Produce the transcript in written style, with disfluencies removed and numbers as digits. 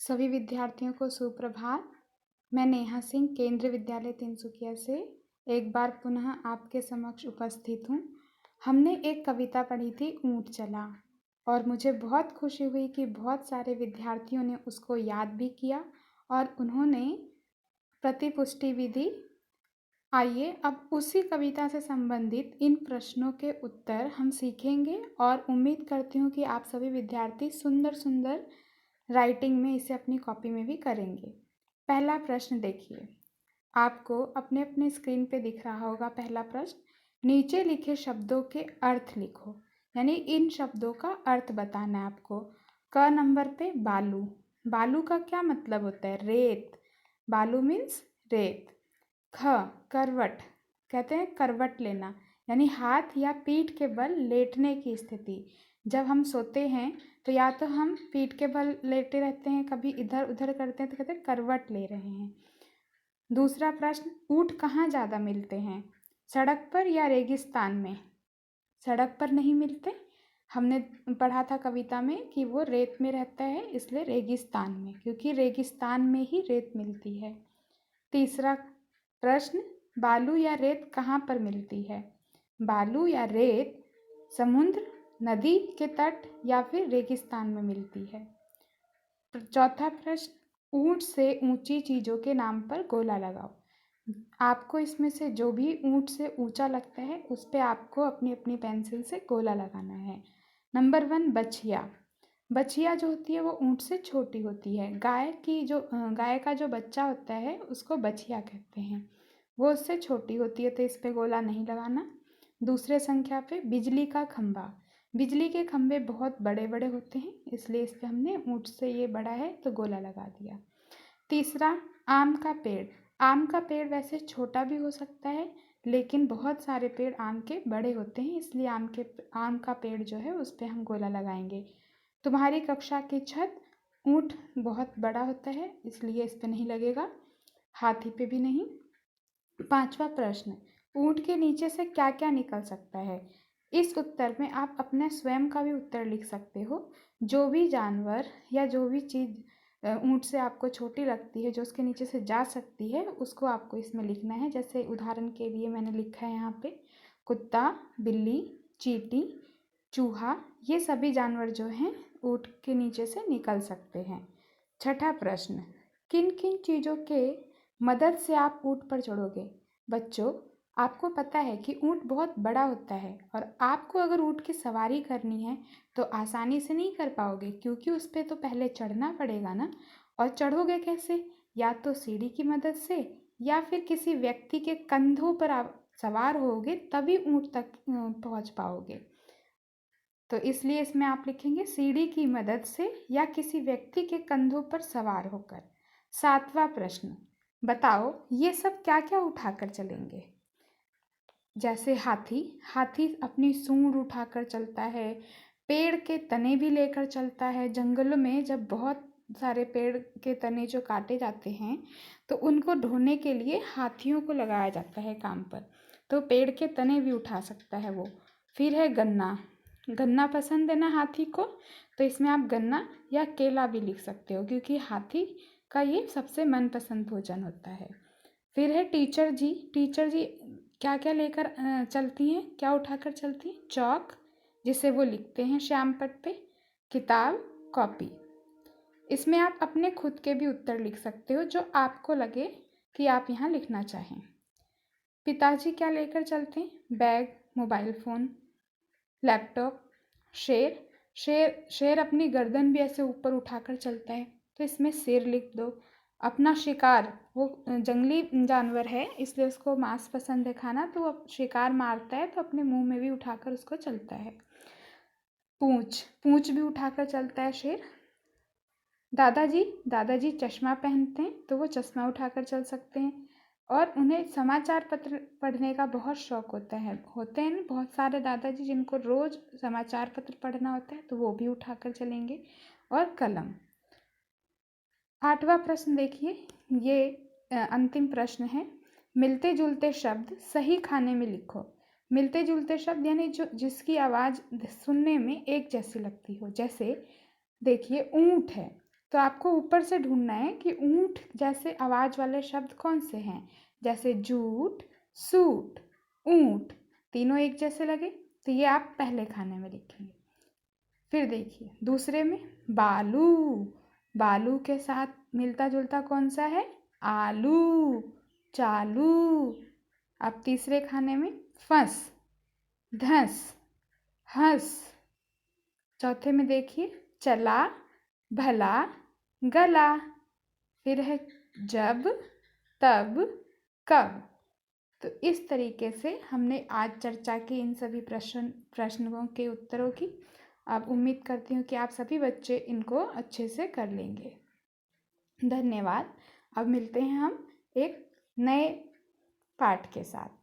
सभी विद्यार्थियों को सुप्रभात। मैं नेहा सिंह केंद्रीय विद्यालय तिनसुकिया से एक बार पुनः आपके समक्ष उपस्थित हूँ। हमने एक कविता पढ़ी थी ऊँट चला और मुझे बहुत खुशी हुई कि बहुत सारे विद्यार्थियों ने उसको याद भी किया और उन्होंने प्रतिपुष्टि भी दी। आइए अब उसी कविता से संबंधित इन प्रश्नों के उत्तर हम सीखेंगे और उम्मीद करती हूँ कि आप सभी विद्यार्थी सुंदर सुंदर राइटिंग में इसे अपनी कॉपी में भी करेंगे। पहला प्रश्न देखिए, आपको अपने अपने स्क्रीन पे दिख रहा होगा। पहला प्रश्न, नीचे लिखे शब्दों के अर्थ लिखो, यानी इन शब्दों का अर्थ बताना है आपको। क नंबर पे बालू, बालू का क्या मतलब होता है? रेत। बालू मीन्स रेत। ख करवट, कहते हैं करवट लेना, यानी हाथ या पीठ के बल लेटने की स्थिति। जब हम सोते हैं तो या तो हम पीठ के बल लेटे रहते हैं, कभी इधर उधर करते हैं तो कहते हैं करवट ले रहे हैं। दूसरा प्रश्न, ऊँट कहाँ ज़्यादा मिलते हैं? सड़क पर या रेगिस्तान में? सड़क पर नहीं मिलते, हमने पढ़ा था कविता में कि वो रेत में रहता है, इसलिए रेगिस्तान में, क्योंकि रेगिस्तान में ही रेत मिलती है। तीसरा प्रश्न, बालू या रेत कहाँ पर मिलती है? बालू या रेत समुद्र, नदी के तट या फिर रेगिस्तान में मिलती है। चौथा प्रश्न, ऊँट से ऊंची चीज़ों के नाम पर गोला लगाओ। आपको इसमें से जो भी ऊँट से ऊंचा लगता है उस पर आपको अपनी अपनी पेंसिल से गोला लगाना है। नंबर 1, बछिया। बछिया जो होती है वो ऊँट से छोटी होती है। गाय का जो बच्चा होता है उसको बछिया कहते हैं, वो उससे छोटी होती है, तो इस पे गोला नहीं लगाना। दूसरे संख्या पे बिजली का खंभा। बिजली के खंभे बहुत बड़े बड़े होते हैं, इसलिए इस पे हमने ऊँट से ये बड़ा है तो गोला लगा दिया। तीसरा, आम का पेड़। आम का पेड़ वैसे छोटा भी हो सकता है, लेकिन बहुत सारे पेड़ आम के बड़े होते हैं, इसलिए आम का पेड़ जो है उस पर हम गोला लगाएंगे। तुम्हारी कक्षा की छत, ऊँट बहुत बड़ा होता है इसलिए इस पे नहीं लगेगा, हाथी पे भी नहीं। पांचवा प्रश्न, ऊँट के नीचे से क्या क्या निकल सकता है? इस उत्तर में आप अपना स्वयं का भी उत्तर लिख सकते हो। जो भी जानवर या जो भी चीज़ ऊँट से आपको छोटी लगती है, जो उसके नीचे से जा सकती है, उसको आपको इसमें लिखना है। जैसे उदाहरण के लिए मैंने लिखा है यहाँ पे कुत्ता, बिल्ली, चींटी, चूहा, ये सभी जानवर जो हैं ऊँट के नीचे से निकल सकते हैं। छठा प्रश्न, किन किन चीज़ों के मदद से आप ऊँट पर चढ़ोगे? बच्चों, आपको पता है कि ऊँट बहुत बड़ा होता है और आपको अगर ऊँट की सवारी करनी है तो आसानी से नहीं कर पाओगे, क्योंकि उस पर तो पहले चढ़ना पड़ेगा ना। और चढ़ोगे कैसे? या तो सीढ़ी की मदद से या फिर किसी व्यक्ति के कंधों पर आप सवार होगे, तभी ऊँट तक पहुँच पाओगे। तो इसलिए इसमें आप लिखेंगे सीढ़ी की मदद से या किसी व्यक्ति के कंधों पर सवार होकर। सातवां प्रश्न, बताओ ये सब क्या क्या उठाकर चलेंगे? जैसे हाथी, हाथी अपनी सूंड उठाकर चलता है, पेड़ के तने भी लेकर चलता है। जंगलों में जब बहुत सारे पेड़ के तने जो काटे जाते हैं तो उनको ढोने के लिए हाथियों को लगाया जाता है काम पर, तो पेड़ के तने भी उठा सकता है वो। फिर है गन्ना, गन्ना पसंद है ना हाथी को, तो इसमें आप गन्ना या केला भी लिख सकते हो, क्योंकि हाथी का ये सबसे मनपसंद भोजन होता है। फिर है टीचर जी, टीचर जी क्या क्या लेकर चलती हैं, क्या उठाकर चलती हैं? चौक, जिसे वो लिखते हैं श्याम पट्ट पे, किताब, कॉपी। इसमें आप अपने खुद के भी उत्तर लिख सकते हो जो आपको लगे कि आप यहाँ लिखना चाहें। पिताजी क्या लेकर चलते हैं? Bag, mobile phone, laptop. शेर, शेर अपनी गर्दन भी ऐसे ऊपर उठाकर चलता है, तो इसमें शेर लिख दो। अपना शिकार, वो जंगली जानवर है इसलिए उसको मांस पसंद है खाना, तो वो शिकार मारता है तो अपने मुंह में भी उठाकर उसको चलता है। पूंछ, पूंछ भी उठाकर चलता है शेर। दादाजी, दादाजी चश्मा पहनते हैं तो वो चश्मा उठाकर चल सकते हैं। और उन्हें समाचार पत्र पढ़ने का बहुत शौक होता है, होते हैं ना बहुत सारे दादाजी जिनको रोज़ समाचार पत्र पढ़ना होता है, तो वो भी उठाकर चलेंगे। और कलम। आठवां प्रश्न देखिए, ये अंतिम प्रश्न है। मिलते जुलते शब्द सही खाने में लिखो। मिलते जुलते शब्द यानी जो जिसकी आवाज़ सुनने में एक जैसी लगती हो। जैसे देखिए ऊँट है, तो आपको ऊपर से ढूंढना है कि ऊंट जैसे आवाज वाले शब्द कौन से हैं। जैसे जूट, सूट, ऊंट, तीनों एक जैसे लगे, तो ये आप पहले खाने में लिखेंगे। फिर देखिए दूसरे में बालू, बालू के साथ मिलता जुलता कौन सा है? आलू, चालू। अब तीसरे खाने में फंस, धंस, हंस। चौथे में देखिए चला, भला, गला। फिर है जब, तब, कब। तो इस तरीके से हमने आज चर्चा की इन सभी प्रश्नों के उत्तरों की। अब उम्मीद करती हूँ कि आप सभी बच्चे इनको अच्छे से कर लेंगे। धन्यवाद। अब मिलते हैं हम एक नए पाठ के साथ।